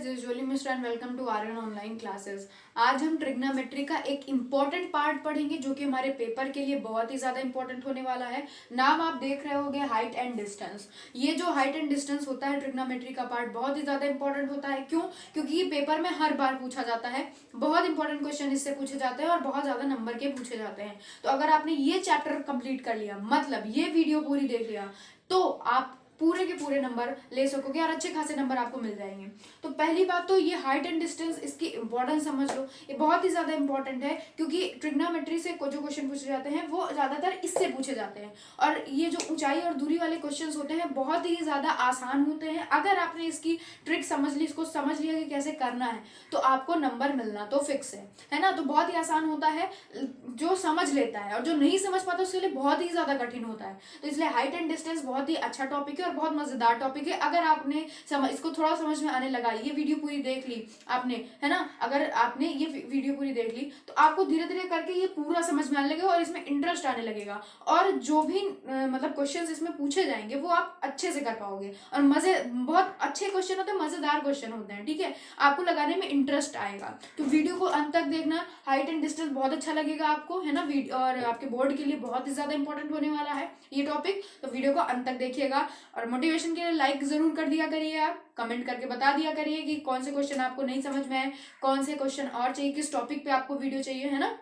As usually mister and welcome to Aryan online classes. आज हम trigonometry का एक इम्पॉर्टेंट पार्ट पढ़ेंगे जो कि हमारे पेपर के लिए बहुत ही ज़्यादा इंपॉर्टेंट होने वाला है। नाम आप देख रहे होंगे हाइट एंड डिस्टेंस। ये जो हाइट एंड डिस्टेंस होता है ट्रिग्नोमेट्री का पार्ट बहुत ही ज़्यादा इंपॉर्टेंट होता है। क्यों? क्योंकि ये पेपर में हर बार पूछा जाता है, बहुत इंपॉर्टेंट क्वेश्चन इससे पूछे जाते हैं और बहुत ज़्यादा नंबर के पूछे जाते हैं। तो अगर आपने ये चैप्टर कंप्लीट कर लिया, मतलब ये वीडियो पूरी देख लिया, तो आप पूरे के पूरे नंबर ले सकोगे और अच्छे खासे नंबर आपको मिल जाएंगे। तो पहली बात तो ये हाइट एंड डिस्टेंस, इसकी इंपॉर्टेंस समझ लो। ये बहुत ही ज्यादा इंपॉर्टेंट है क्योंकि ट्रिग्नोमेट्री से जो क्वेश्चन पूछे जाते हैं वो ज्यादातर इससे पूछे जाते हैं। और ये जो ऊंचाई और दूरी वाले क्वेश्चन होते हैं बहुत ही ज्यादा आसान होते हैं। अगर आपने इसकी ट्रिक समझ ली, इसको समझ लिया कि कैसे करना है, तो आपको नंबर मिलना तो फिक्स है ना। तो बहुत ही आसान होता है जो समझ लेता है, और जो नहीं समझ पाता उसके लिए बहुत ही ज्यादा कठिन होता है। तो इसलिए हाइट एंड डिस्टेंस बहुत ही अच्छा टॉपिक है और बहुत मजेदार टॉपिक है। अगर आपने इसको थोड़ा समझ में आने लगा, ये वीडियो पूरी देख ली आपने, है ना, अगर आपने ये वीडियो पूरी देख ली तो आपको धीरे धीरे करके ये पूरा समझ में आने लगेगा और इसमें इंटरेस्ट आने लगेगा। और जो भी मतलब क्वेश्चंस इसमें पूछे जाएंगे वो आप अच्छे से कर पाओगे। और मजे, बहुत अच्छे क्वेश्चन होते हैं, मजेदार क्वेश्चन होते हैं, ठीक है। आपको लगाने में इंटरेस्ट आएगा। तो वीडियो को अंत तक देखना। हाइट एंड डिस्टेंस बहुत अच्छा लगेगा आपको, है ना। और आपके बोर्ड के लिए बहुत ही ज्यादा इंपॉर्टेंट होने वाला है ये टॉपिक। तो वीडियो को अंत तक देखिएगा और मोटिवेशन के लिए लाइक जरूर कर दिया करिए। आप कमेंट करके बता दिया करिए कि कौन से क्वेश्चन आपको नहीं समझ में आए, कौन से क्वेश्चन और चाहिए, किस टॉपिक पे आपको वीडियो चाहिए, है ना।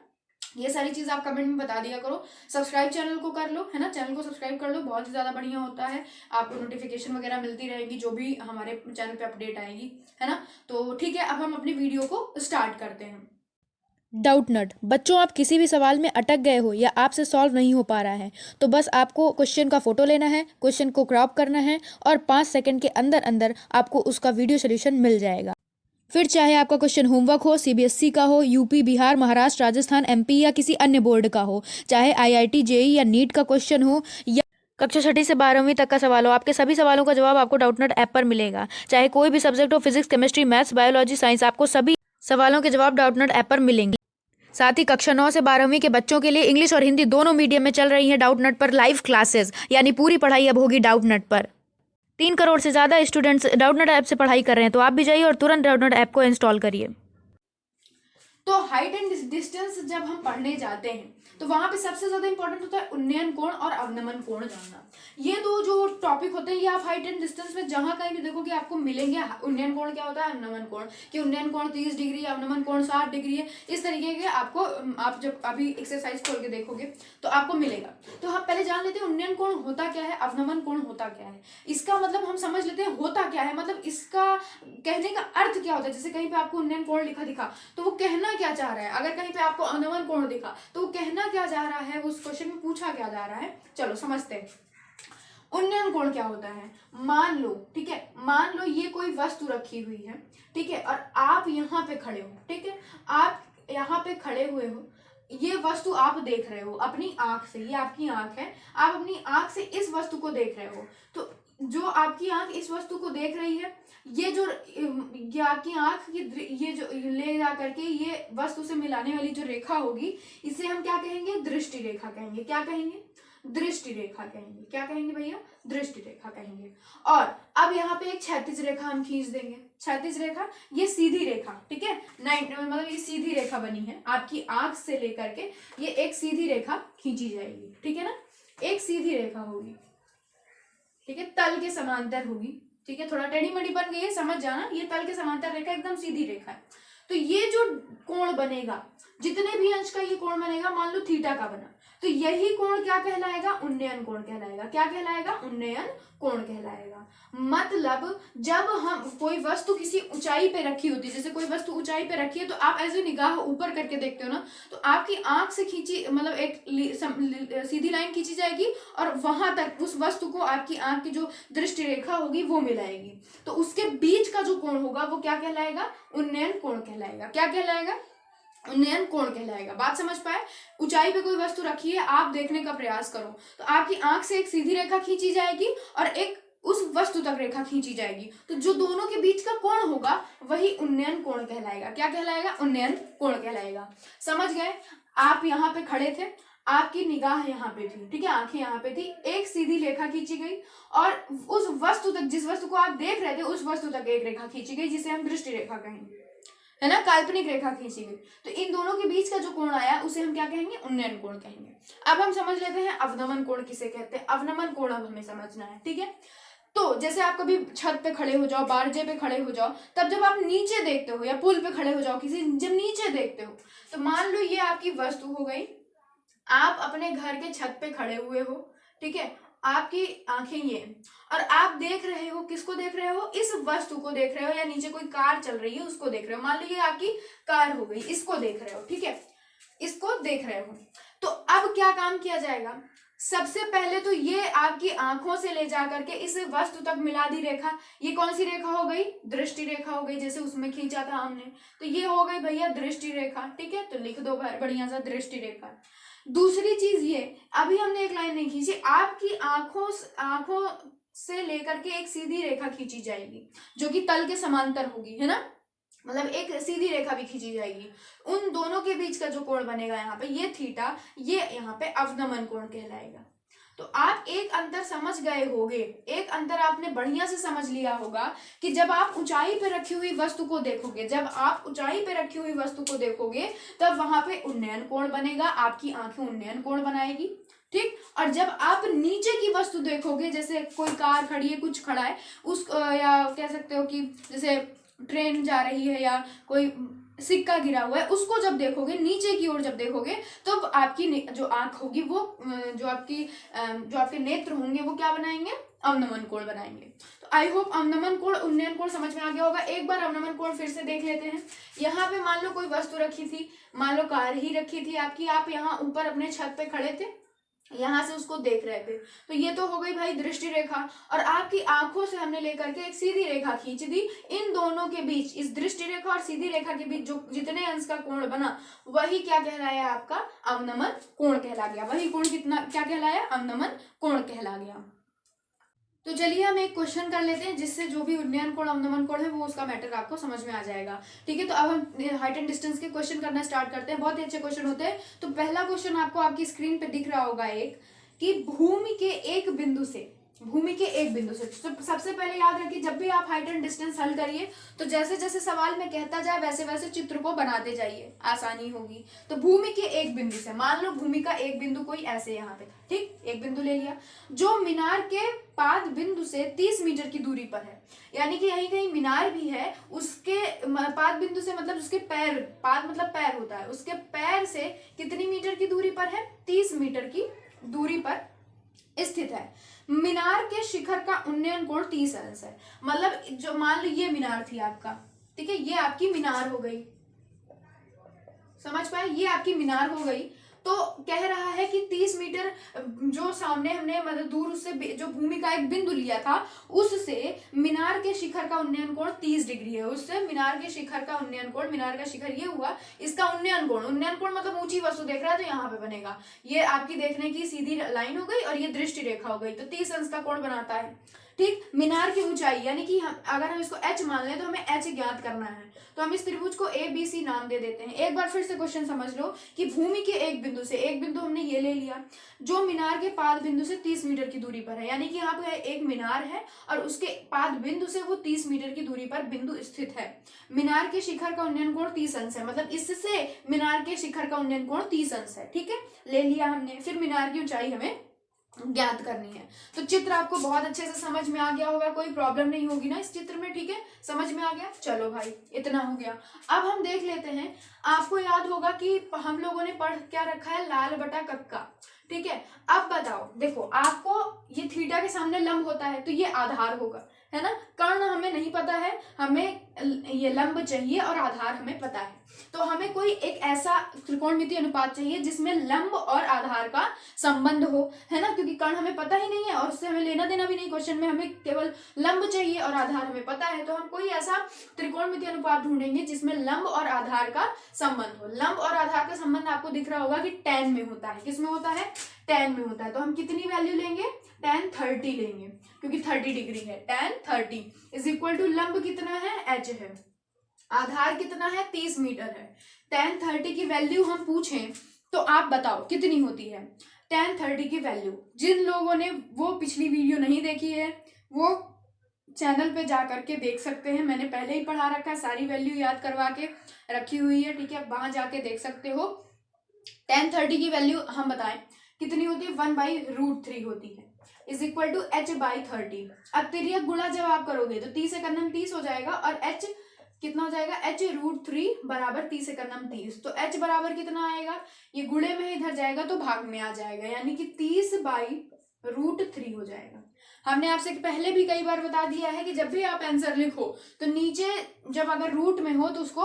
ये सारी चीज आप कमेंट में बता दिया करो। सब्सक्राइब चैनल को कर लो, है ना, चैनल को सब्सक्राइब कर लो, बहुत ही ज्यादा बढ़िया होता है। आपको नोटिफिकेशन वगैरह मिलती रहेगी जो भी हमारे चैनल पे अपडेट आएगी, है ना। तो ठीक है, अब हम अपनी वीडियो को स्टार्ट करते हैं। डाउट नट। बच्चों, आप किसी भी सवाल में अटक गए हो या आपसे सॉल्व नहीं हो पा रहा है तो बस आपको क्वेश्चन का फोटो लेना है, क्वेश्चन को क्रॉप करना है और 5 सेकंड के अंदर अंदर आपको उसका वीडियो सोल्यूशन मिल जाएगा। फिर चाहे आपका क्वेश्चन होमवर्क हो, सीबीएसई का हो, यूपी, बिहार, महाराष्ट्र, राजस्थान, एमपी या किसी अन्य बोर्ड का हो, चाहे आईआईटी, जेई या नीट का क्वेश्चन हो या कक्षा 6 से 12वीं तक का सवाल हो, आपके सभी सवालों का जवाब आपको डाउटनट ऐप पर मिलेगा। चाहे कोई भी सब्जेक्ट हो, physics, chemistry, maths, biology, science, आपको सभी सवालों के जवाब डाउटनट ऐप पर मिलेंगे। साथ ही कक्षा 9 से 12वीं के बच्चों के लिए इंग्लिश और हिंदी दोनों मीडियम में चल रही है डाउटनट पर लाइव क्लासेस, यानी पूरी पढ़ाई अब होगी डाउटनट पर। 3 करोड़ से ज्यादा स्टूडेंट्स डाउटनट ऐप से पढ़ाई कर रहे हैं, तो आप भी जाइए और तुरंत डाउटनट ऐप को इंस्टॉल करिए। तो हाइट एंड डिस्टेंस जब हम पढ़ने जाते हैं तो वहां पे सबसे ज्यादा इंपॉर्टेंट होता है उन्नयन कोण और अवनमन कोण जानना। ये दो जो टॉपिक होते हैं ये आप हाइट एंड डिस्टेंस में जहां कहीं भी देखोगे आपको मिलेंगे। उन्नयन कोण क्या होता है, अवनमन कोण, कि उन्नयन कोण 30 डिग्री, अवनमन कोण 60 डिग्री है। इस तरीके के आपको, आप जब अभी एक्सरसाइज खोल के देखोगे तो आपको मिलेगा। तो हम पहले जान लेते हैं उन्नयन कोण होता क्या है, अवनमन कोण होता क्या है। इसका मतलब हम समझ लेते हैं होता क्या है, मतलब इसका कहने का अर्थ क्या होता है। जैसे कहीं पे आपको उन्नयन कोण लिखा दिखा तो वो कहना क्या चाह रहा है, अगर कहीं पे आपको अवनमन कोण दिखा तो वो कहना क्या जा रहा है, उस क्वेश्चन में पूछा क्या जा रहा है। चलो समझते हैं। उन्नयन कोण क्या होता है। मान लो, ठीक है, मान लो ये कोई वस्तु रखी हुई है, ठीक है, और आप यहाँ पे खड़े हो, ठीक है, आप यहाँ पे खड़े हुए हो, ये वस्तु आप देख रहे हो अपनी आंख से, ये आपकी आंख है, आप अपनी आंख से इस वस्तु को देख रहे हो। तो जो आपकी आंख इस वस्तु को देख रही है, ये जो ये आपकी आंख की ये जो ले जा करके ये वस्तु से मिलाने वाली जो रेखा होगी, इसे हम क्या कहेंगे, दृष्टि रेखा कहेंगे। क्या कहेंगे, दृष्टि रेखा कहेंगे। क्या कहेंगे भैया, दृष्टि रेखा कहेंगे। और अब यहाँ पे एक क्षैतिज रेखा हम खींच देंगे। क्षैतिज रेखा, ये सीधी रेखा, ठीक है, मतलब ये सीधी रेखा बनी है, आपकी आंख से लेकर के ये एक सीधी रेखा खींची जाएगी, ठीक है ना। एक सीधी रेखा होगी, ठीक है, तल के समांतर होगी, ठीक है, थोड़ा टेढ़ी मेढ़ी बन गई है, समझ जाना, ये तल के समांतर रेखा एकदम सीधी रेखा है। तो ये जो कोण बनेगा, जितने भी अंश का ये कोण बनेगा, मान लो थीटा का बना, तो यही कोण क्या कहलाएगा, उन्नयन कोण कहलाएगा। क्या कहलाएगा, उन्नयन कोण कहलाएगा। मतलब जब हम कोई वस्तु किसी ऊंचाई पे रखी होती है, जैसे कोई वस्तु ऊंचाई पे रखी है तो आप ऐसे निगाह ऊपर करके देखते हो ना, तो आपकी आंख से खींची, मतलब एक सीधी लाइन खींची जाएगी और वहां तक उस वस्तु को आपकी आंख की जो दृष्टि रेखा होगी वो मिलाएगी। तो उसके बीच का जो कोण होगा वो क्या कहलाएगा, उन्नयन कोण कहलाएगा। क्या कहलाएगा, उन्नयन कोण कहलाएगा। बात समझ पाए। ऊंचाई पे कोई वस्तु रखी है, आप देखने का प्रयास करो तो आपकी आंख से एक सीधी रेखा खींची जाएगी और एक उस वस्तु तक रेखा खींची जाएगी, तो जो दोनों के बीच का कोण होगा वही उन्नयन कोण कहलाएगा। क्या कहलाएगा, उन्नयन कोण कहलाएगा। समझ गए। आप यहाँ पे खड़े थे, आपकी निगाह यहाँ पे थी, ठीक है, आंखें यहाँ पे थी, एक सीधी रेखा खींची गई और उस वस्तु तक, जिस वस्तु को आप देख रहे थे उस वस्तु तक एक रेखा खींची गई जिसे हम दृष्टि रेखा कहेंगे, है ना, काल्पनिक रेखा खींची गई। तो इन दोनों के बीच का जो कोण आया उसे हम क्या कहेंगे, उन्नयन कोण कहेंगे। अब हम समझ लेते हैं अवनमन कोण किसे कहते हैं। अवनमन कोण अब हमें समझना है, ठीक है। तो जैसे आप कभी छत पे खड़े हो जाओ, बारजे पे खड़े हो जाओ, तब जब आप नीचे देखते हो या पुल पे खड़े हो जाओ किसी, जब नीचे देखते हो तो मान लो ये आपकी वस्तु हो गई, आप अपने घर के छत पे खड़े हुए हो, ठीक है, आपकी आंखें ये, और आप देख रहे हो, किसको देख रहे हो, इस वस्तु को देख रहे हो, या नीचे कोई कार चल रही है उसको देख रहे हो, मान लो ये आपकी कार हो गई, इसको देख रहे हो, ठीक है, इसको देख रहे हो। तो अब क्या काम किया जाएगा, सबसे पहले तो ये आपकी आंखों से ले जा करके इस वस्तु तक मिला दी रेखा। ये कौन सी रेखा हो गई, दृष्टि रेखा हो गई, जैसे उसमें खींचा था हमने, तो ये हो गई भैया दृष्टि रेखा, ठीक है, तो लिख दो बढ़िया सा दृष्टि रेखा। दूसरी चीज ये, अभी हमने एक लाइन नहीं खींची, आपकी आंखों से लेकर के एक सीधी रेखा खींची जाएगी जो कि तल के समांतर होगी, है ना, मतलब एक सीधी रेखा भी खींची जाएगी। उन दोनों के बीच का जो कोण बनेगा यहाँ पे, ये थीटा, ये यहाँ पे अवनमन कोण कहलाएगा। तो आप एक अंतर समझ गए होगे, एक अंतर आपने बढ़िया से समझ लिया होगा कि जब आप ऊंचाई पे रखी हुई वस्तु को देखोगे, जब आप ऊंचाई पे रखी हुई वस्तु को देखोगे तब वहां पे उन्नयन कोण बनेगा, आपकी आंखें उन्नयन कोण बनाएगी, ठीक। और जब आप नीचे की वस्तु देखोगे, जैसे कोई कार खड़ी है, कुछ खड़ा है, उस या कह सकते हो कि जैसे ट्रेन जा रही है या कोई सिक्का गिरा हुआ है, उसको जब देखोगे, नीचे की ओर जब देखोगे, तो आपकी जो आंख होगी वो जो आपके नेत्र होंगे वो क्या बनाएंगे, अवनमन कोण बनाएंगे। तो आई होप अवनमन कोण उन्नयन कोण समझ में आ गया होगा। एक बार अवनमन कोण फिर से देख लेते हैं। यहाँ पे मान लो कोई वस्तु रखी थी, मान लो कार ही रखी थी आपकी, आप यहाँ ऊपर अपने छत पे खड़े थे, यहां से उसको देख रहे थे, तो ये तो हो गई भाई दृष्टि रेखा, और आपकी आंखों से हमने लेकर के एक सीधी रेखा खींच दी। इन दोनों के बीच, इस दृष्टि रेखा और सीधी रेखा के बीच जो जितने अंश का कोण बना वही क्या कहलाया, आपका अवनमन कोण कहला गया। वही कोण कितना क्या कहलाया, अवनमन कोण कहला गया। तो चलिए हम एक क्वेश्चन कर लेते हैं जिससे जो भी उन्नयन कोण अवनमन कोण है वो उसका मैटर आपको समझ में आ जाएगा, ठीक है। तो अब हम हाइट एंड डिस्टेंस के क्वेश्चन करना स्टार्ट करते हैं। बहुत ही अच्छे क्वेश्चन होते हैं। तो पहला क्वेश्चन आपको आपकी स्क्रीन पे दिख रहा होगा एक, कि भूमि के एक बिंदु से तो सबसे पहले याद रखिए, जब भी आप हाइट एंड डिस्टेंस हल करिए तो जैसे जैसे सवाल में कहता जाए वैसे वैसे चित्र को बनाते जाइए, आसानी होगी। तो भूमि के एक बिंदु से, मान लो भूमि का एक बिंदु कोई ऐसे यहाँ पे था, ठीक, एक बिंदु ले लिया, जो मीनार के पाद बिंदु से 30 मीटर की दूरी पर है, यानी कि यहीं कहीं मीनार भी है, उसके पाद बिंदु से मतलब उसके पैर, पाद मतलब पैर होता है, उसके पैर से कितनी मीटर की दूरी पर है, 30 मीटर की दूरी पर स्थित है। मीनार के शिखर का उन्नयन कोण 30 अंश है। मतलब जो मान लो ये मीनार थी आपका, ठीक है, ये आपकी मीनार हो गई, समझ पाए, ये आपकी मीनार हो गई। तो कह रहा है कि 30 मीटर जो सामने हमने मतलब दूर उससे जो भूमि का एक बिंदु लिया था उससे मीनार के शिखर का उन्नयन कोण 30 डिग्री है। उससे मीनार के शिखर का उन्नयन कोण, मीनार का शिखर ये हुआ, इसका उन्नयन कोण मतलब ऊंची वस्तु देख रहा है तो यहाँ पे बनेगा, ये आपकी देखने की सीधी लाइन हो गई और ये दृष्टि रेखा हो गई, तो 30 अंश का कोण बनाता है, ठीक। मीनार की ऊंचाई, यानी कि अगर हम इसको h मान लें तो हमें h ज्ञात करना है, तो हम इस त्रिभुज को ABC नाम दे देते हैं। एक बार फिर से क्वेश्चन समझ लो कि भूमि के एक बिंदु से, एक बिंदु हमने ये ले लिया जो मीनार के पाद बिंदु से 30 मीटर की दूरी पर है, यानी कि यहाँ पे एक मीनार है और उसके पाद बिंदु से वो 30 मीटर की दूरी पर बिंदु स्थित है। मीनार के शिखर का उन्नयन कोण 30 अंश है, मतलब इससे मीनार के शिखर का उन्नयन कोण 30 अंश है, ठीक है, ले लिया हमने। फिर मीनार की ऊंचाई हमें ज्ञात करनी है। तो चित्र आपको बहुत अच्छे से समझ में आ गया होगा, कोई प्रॉब्लम नहीं होगी ना इस चित्र में, ठीक है, समझ में आ गया। चलो भाई इतना हो गया। अब हम देख लेते हैं, आपको याद होगा कि हम लोगों ने पढ़ क्या रखा है, लाल बटा कक्का, ठीक है। अब बताओ, देखो आपको ये थीटा के सामने लंब होता है तो ये आधार होगा, है ना, कर्ण हमें नहीं पता है, हमें ये लंब चाहिए और आधार हमें पता है। तो हमें कोई एक ऐसा त्रिकोणमितीय अनुपात चाहिए जिसमें लंब और आधार का संबंध हो, है ना, क्योंकि कर्ण हमें पता ही नहीं है और उससे हमें लेना देना भी नहीं, क्वेश्चन में हमें केवल लंब चाहिए और आधार हमें पता है। तो हम कोई ऐसा त्रिकोणमितीय अनुपात ढूंढेंगे जिसमें लंब और आधार का संबंध हो। लंब और आधार का संबंध आपको दिख रहा होगा कि tan में होता है, किसमें होता है, tan में होता है। तो हम कितनी वैल्यू लेंगे, tan 30 लेंगे, क्योंकि 30 डिग्री है। tan 30 इज इक्वल टू लंब कितना है, h है, आधार कितना है, 30 मीटर है। tan 30 की वैल्यू हम पूछें तो आप बताओ कितनी होती है tan 30 की वैल्यू। जिन लोगों ने वो पिछली वीडियो नहीं देखी है वो चैनल पे जा करके देख सकते हैं, मैंने पहले ही पढ़ा रखा है, सारी वैल्यू याद करवा के रखी हुई है, ठीक है, वहां जाके देख सकते हो। tan 30 की वैल्यू हम बताएं कितनी होती है, 1/√3 होती है, इज इक्वल टू h/30। अब तिर्यक गुणा जब आप करोगे तो 30 से करना 30 हो जाएगा, और h कितना हो जाएगा, h√3 बराबर 30 से करना 30, तो h बराबर कितना आएगा, ये गुणे में इधर जाएगा तो भाग में आ जाएगा, यानी कि 30/√3 हो जाएगा। हमने आपसे पहले भी कई बार बता दिया है कि जब भी आप आंसर लिखो तो नीचे जब अगर रूट में हो तो उसको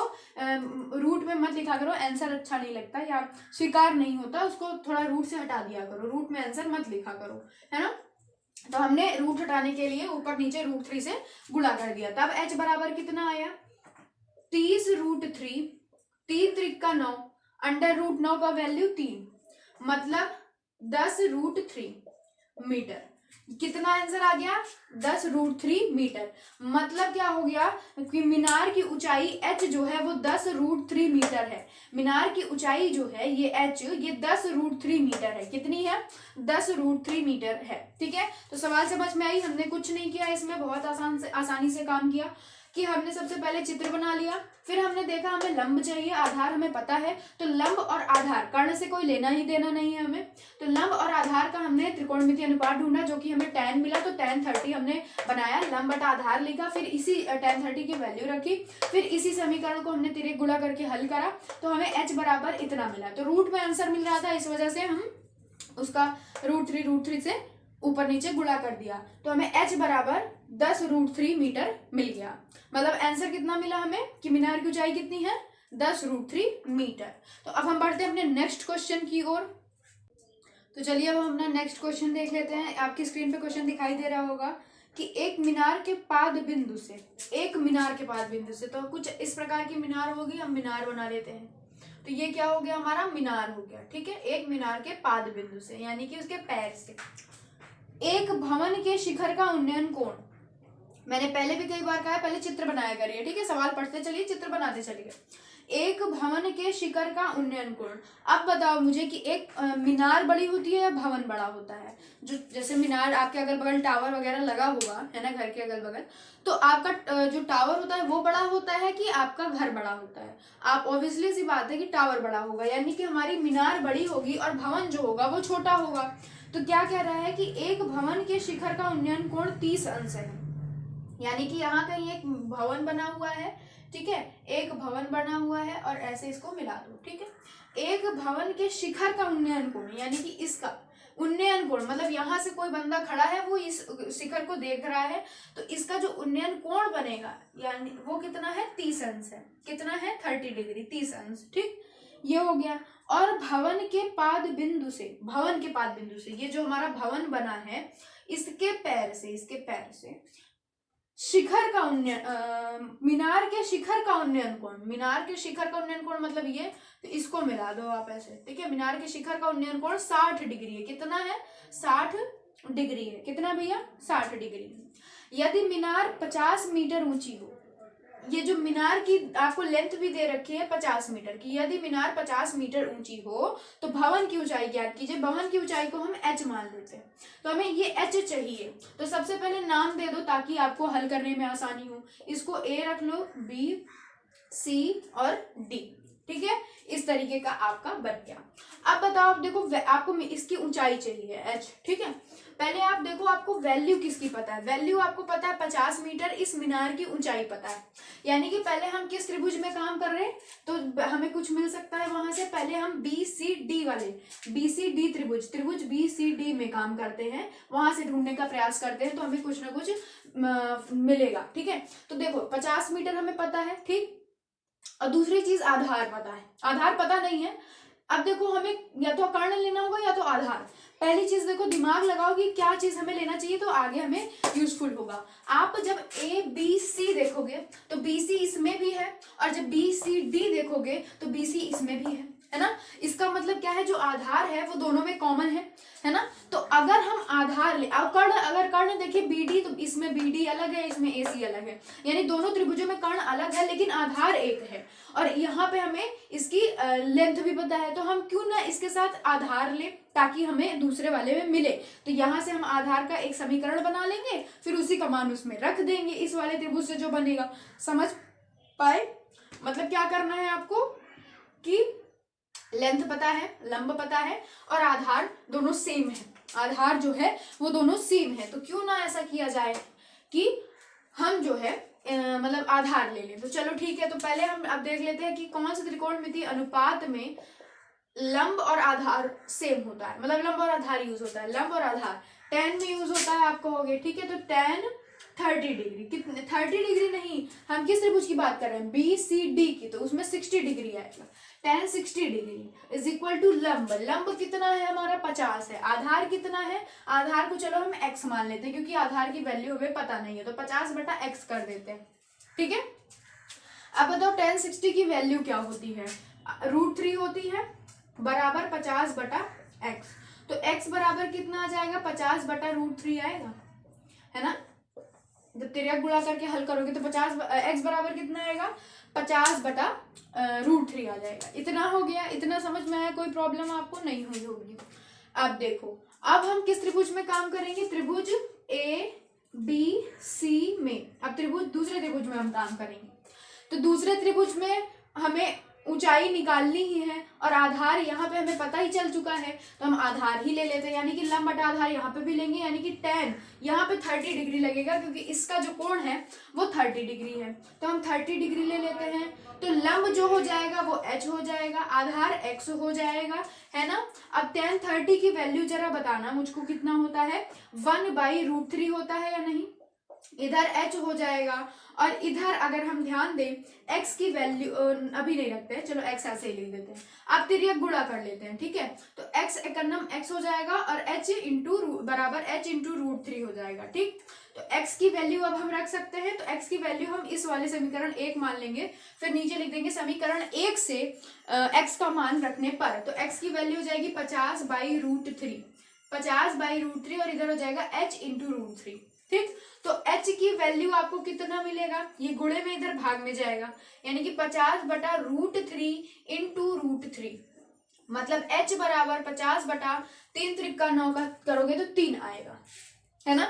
रूट में मत लिखा करो, आंसर अच्छा नहीं लगता या स्वीकार नहीं होता, उसको थोड़ा रूट से हटा दिया करो, रूट में आंसर मत लिखा करो, है ना। तो हमने रूट हटाने के लिए ऊपर नीचे √3 से गुणा कर दिया, तब h बराबर कितना आया, 30√3, 3 त्रिक का 9, √9 का वैल्यू 3, मतलब 10√3 मीटर। कितना आंसर आ गया, 10√3 मीटर। मतलब क्या हो गया कि मीनार की ऊंचाई h जो है वो 10√3 मीटर है। मीनार की ऊंचाई जो है ये h ये 10√3 मीटर है। कितनी है, 10√3 मीटर है, ठीक है। तो सवाल समझ में आई, हमने कुछ नहीं किया इसमें, बहुत आसानी से काम किया कि हमने सबसे पहले चित्र बना लिया, फिर हमने देखा हमें लंब चाहिए, आधार हमें पता है, तो लंब और आधार कर्ण से कोई लेना ही देना नहीं है हमें, तो लंब और आधार का हमने त्रिकोणमितीय अनुपात ढूंढा, जो कि हमें tan मिला, तो tan 30 हमने बनाया, लंब बटा आधार लिखा, फिर इसी tan 30 की वैल्यू रखी, फिर इसी समीकरण को हमने तिर्यक गुणा करके हल करा, तो हमें h बराबर इतना मिला। तो रूट में आंसर मिल रहा था, इस वजह से हम उसका √3 से ऊपर नीचे गुणा कर दिया, तो हमें h बराबर 10√3 मीटर मिल गया। मतलब आंसर कितना मिला हमें कि मीनार की ऊंचाई कितनी है, 10√3 मीटर। तो अब हम बढ़ते हैं अपने नेक्स्ट क्वेश्चन की ओर। तो चलिए अब हम अपना नेक्स्ट क्वेश्चन देख लेते हैं। आपकी स्क्रीन पे क्वेश्चन दिखाई दे रहा होगा कि एक मीनार के पाद बिंदु से, तो कुछ इस प्रकार की मीनार होगी, हम मीनार बना लेते हैं। तो ये क्या हो गया, हमारा मीनार हो गया, ठीक है। एक मीनार के पाद बिंदु से यानी कि उसके पैर से एक भवन के शिखर का उन्नयन कोण, मैंने पहले भी कई बार कहा है, पहले चित्र बनाया करिए, ठीक है, सवाल पढ़ते चलिए चित्र बनाते चलिए। एक भवन के शिखर का उन्नयन कोण। अब बताओ मुझे कि एक मीनार बड़ी होती है या भवन बड़ा होता है। जो जैसे मीनार आपके अगल बगल टावर वगैरह लगा होगा, है ना, घर के अगल बगल, तो आपका जो टावर होता है वो बड़ा होता है कि आपका घर बड़ा होता है। आप ऑब्वियसली सी बात है कि टावर बड़ा होगा, यानी कि हमारी मीनार बड़ी होगी और भवन जो होगा वो छोटा होगा। तो क्या कह रहा है कि एक भवन के शिखर का उन्नयन कोण 30 अंश है, यानी कि यहाँ कहीं एक भवन बना हुआ है, ठीक है, एक भवन बना हुआ है और ऐसे इसको मिला दो, ठीक है। एक भवन के शिखर का उन्नयन कोण, यानी कि इसका उन्नयन कोण मतलब यहाँ से कोई बंदा खड़ा है, वो इस शिखर को देख रहा है, तो इसका जो उन्नयन कोण बनेगा यानी वो कितना है, 30 अंश है। कितना है, 30 डिग्री, 30 अंश, ठीक, ये हो गया। और भवन के पाद बिंदु से, ये जो हमारा भवन बना है इसके पैर से शिखर का उन्नयन मीनार के शिखर का उन्नयन कोण मतलब ये, तो इसको मिला दो आप ऐसे, ठीक है। मीनार के शिखर का उन्नयन कोण 60 डिग्री है। कितना है, 60 डिग्री है। कितना भैया, 60 डिग्री। यदि मीनार 50 मीटर ऊंची हो, ये जो मीनार की आपको लेंथ भी दे रखी है 50 मीटर की, यदि मीनार 50 मीटर ऊंची हो तो भवन की ऊंचाई ज्ञात कीजिए। भवन की ऊंचाई को हम h मान लेते हैं, तो हमें ये h चाहिए। तो सबसे पहले नाम दे दो ताकि आपको हल करने में आसानी हो। इसको a रख लो, b, c और d, ठीक है। इस तरीके का आपका बन गया। अब बताओ, आप देखो आपको इसकी ऊंचाई चाहिए h, ठीक है। पहले आप देखो आपको वैल्यू किसकी पता है, वैल्यू आपको पता है 50 मीटर, इस मीनार की ऊंचाई पता है, यानी कि पहले हम किस त्रिभुज में काम कर रहे हैं, तो हमें कुछ मिल सकता है वहां से। पहले हम BCD वाले BCD त्रिभुज BCD में काम करते हैं, वहां से ढूंढने का प्रयास करते हैं, तो हमें कुछ ना कुछ मिलेगा, ठीक है। तो देखो 50 मीटर हमें पता है, ठीक। और दूसरी चीज आधार पता है, आधार पता नहीं है। अब देखो हमें या तो कर्ण लेना होगा या तो आधार। पहली चीज देखो, दिमाग लगाओ कि क्या चीज हमें लेना चाहिए, तो आगे हमें यूजफुल होगा। आप जब ABC देखोगे तो BC इसमें भी है, और जब BCD देखोगे तो BC इसमें भी है ना। इसका मतलब क्या है, जो आधार है वो दोनों में कॉमन है ना। तो अगर हम आधार ले, अगर कर्ण देखिए BD, तो इसमें BD अलग है, इसमें AC अलग है, यानी दोनों त्रिभुजों में कर्ण अलग है लेकिन आधार एक है। और यहाँ पे हमें इसकी लेंथ भी पता है, तो हम क्यों ना इसके साथ आधार ले ताकि हमें दूसरे वाले में मिले। तो यहाँ से हम आधार का एक समीकरण बना लेंगे, फिर उसी का मान उसमें रख देंगे इस वाले त्रिभुज से जो बनेगा। समझ पाए? मतलब क्या करना है आपको कि लेंथ पता है, लंब पता है और आधार दोनों सेम है, आधार जो है वो दोनों सेम है। तो क्यों ना ऐसा किया जाए कि हम जो है मतलब आधार ले लें। तो चलो ठीक है, तो पहले हम अब देख लेते हैं कि कौन से त्रिकोणमितीय अनुपात में लंब और आधार सेम होता है, मतलब लंब और आधार यूज होता है। लंब और आधार tan में यूज होता है, आप कहोगे ठीक है। तो tan 30 डिग्री, कितने 30 डिग्री नहीं, हम किस त्रिभुज की बात कर रहे हैं, BCD की, तो उसमें 60 डिग्री आएगा। tan 60 degree is equal to लंब, लंब कितना है हमारा 50 है, आधार कितना है, आधार को चलो हम x मान लेते हैं क्योंकि आधार की वैल्यू हमें पता नहीं है, तो 50/x कर देते हैं, ठीक है। अब बताओ tan 60 की वैल्यू क्या होती है, √3 होती है, बराबर 50/x। तो x बराबर कितना आ जाएगा, 50/√3 आएगा, है ना। जब तिर्यक गुणा करके हल करोगे तो 50 x बराबर कितना आएगा, 50/√3 आ जाएगा। इतना हो गया, इतना समझ में आया, कोई प्रॉब्लम आपको नहीं हुई होगी। अब देखो, अब हम किस त्रिभुज में काम करेंगे, त्रिभुज ABC में। अब त्रिभुज दूसरे त्रिभुज में हम काम करेंगे। तो दूसरे त्रिभुज में हमें ऊंचाई निकालनी ही है और आधार यहाँ पे हमें पता ही चल चुका है, तो हम आधार ही ले लेते हैं, यानी कि लंब बटा आधार यहाँ पे भी लेंगे, यानी कि tan यहाँ पे 30 डिग्री लगेगा क्योंकि इसका जो कोण है वो 30 डिग्री है, तो हम 30 डिग्री ले लेते हैं। तो लंब जो हो जाएगा वो h हो जाएगा, आधार x हो जाएगा, है ना। अब tan 30 की वैल्यू जरा बताना मुझको कितना होता है, 1/√3 होता है या नहीं। इधर h हो जाएगा और इधर अगर हम ध्यान दें x की वैल्यू अभी नहीं रखते हैं, चलो x ऐसे ही लिख देते हैं। आप तिर्यक गुणा कर लेते हैं, ठीक है। तो x एकन्नम x हो जाएगा और h बराबर h/√3 हो जाएगा, ठीक। तो x की वैल्यू अब हम रख सकते हैं, तो x की वैल्यू हम इस वाले समीकरण 1 मान लेंगे, फिर नीचे लिख देंगे समीकरण 1 से x का मान रखने पर। तो x की वैल्यू हो जाएगी 50/√3, 50/√3 और इधर हो जाएगा h/√3, ठीक। तो h की वैल्यू आपको कितना मिलेगा, ये गुणे में इधर भाग में जाएगा, यानी कि 50/√3 × √3, मतलब h बराबर 50/3 × 9 का करोगे तो 3 आएगा, है ना।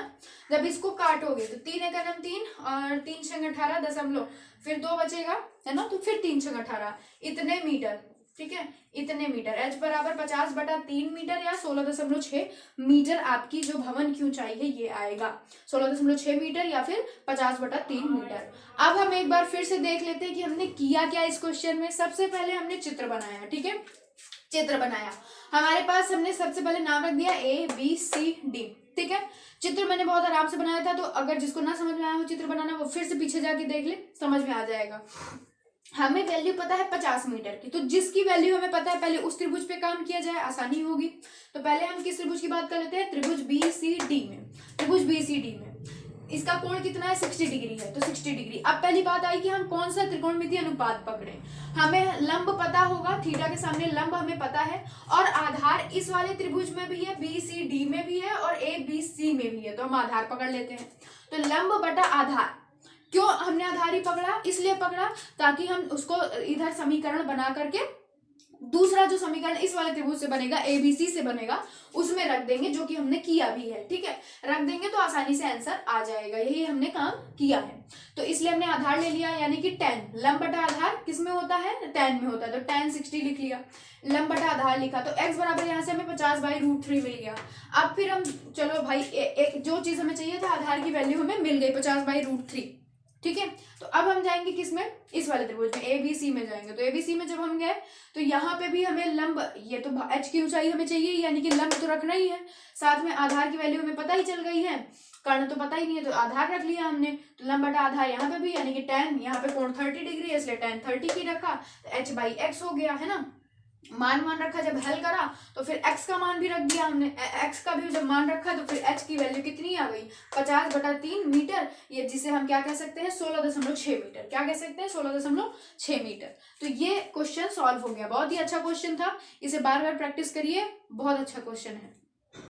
जब इसको काटोगे तो 3 एकम 3 और 3 छंग 18 दशमलव, फिर 2 बचेगा, है ना, तो फिर 3 छंग 18, इतने मीटर, ठीक है, इतने मीटर। h बराबर 50/3 मीटर या 16.6 मीटर आपकी जो भवन की ऊंचाई है ये आएगा, 16.6 मीटर या फिर 50/3 मीटर। अब हम एक बार फिर से देख लेते हैं कि हमने किया क्या इस क्वेश्चन में। सबसे पहले हमने चित्र बनाया, ठीक है, चित्र बनाया, हमारे पास हमने सबसे पहले नाम रख दिया ABCD, ठीक है। चित्र मैंने बहुत आराम से बनाया था, तो अगर जिसको ना समझ में आया हो चित्र बनाना, वो फिर से पीछे जाके देख ले, समझ में आ जाएगा। हमें वैल्यू पता है 50 मीटर की, तो जिसकी वैल्यू हमें पता है पहले उस त्रिभुज पे काम किया जाए, आसानी होगी। तो पहले हम किस त्रिभुज की बात कर लेते हैं, त्रिभुज BCD में। त्रिभुज BCD में इसका कोण कितना है, 60 डिग्री है, तो 60 डिग्री। अब पहली बात आई कि हम कौन सा त्रिकोणमितीय अनुपात पकड़े। हमें लंब पता होगा, थीटा के सामने लंब हमें पता है, और आधार इस वाले त्रिभुज में भी है, BCD में भी है और ABC में भी है, तो हम आधार पकड़ लेते हैं। तो लंब बटा आधार, क्यों हमने आधार ही पकड़ा, इसलिए पकड़ा ताकि हम उसको इधर समीकरण बना करके दूसरा जो समीकरण इस वाले त्रिभुज से बनेगा, ABC से बनेगा, उसमें रख देंगे, जो कि हमने किया भी है, ठीक है। रख देंगे तो आसानी से आंसर आ जाएगा, यही हमने काम किया है। तो इसलिए हमने आधार ले लिया, यानी कि tan, लंब बटा आधार किस में होता है, tan में होता है, तो tan 60 लिख लिया, लंब बटा आधार लिखा, तो x बराबर यहाँ से हमें 50/√3 मिल गया। अब फिर हम चलो भाई एक जो चीज हमें चाहिए था, आधार की वैल्यू हमें मिल गई 50/√3, ठीक है। तो अब हम जाएंगे किसमें, इस वाले त्रिभुज में ABC में जाएंगे। तो ABC में जब हम गए तो यहाँ पे भी हमें लंब, ये तो h की ऊंचाई हमें चाहिए, यानी कि लंब तो रखना ही है, साथ में आधार की वैल्यू हमें पता ही चल गई है, कर्ण तो पता ही नहीं है, तो आधार रख लिया हमने। तो लंब बटा आधार यहाँ पे भी, यानी कि tan, यहाँ पे कोण 30 डिग्री है इसलिए tan 30 की रखा, तो h/x हो गया, है ना। मान रखा, जब हल करा तो फिर x का मान भी रख दिया हमने, x का भी जब मान रखा तो फिर h की वैल्यू कितनी आ गई, 50/3 मीटर, ये जिसे हम क्या कह सकते हैं, 16.6 मीटर। क्या कह सकते हैं, 16.6 मीटर। तो ये क्वेश्चन सॉल्व हो गया, बहुत ही अच्छा क्वेश्चन था, इसे बार बार प्रैक्टिस करिए, बहुत अच्छा क्वेश्चन है।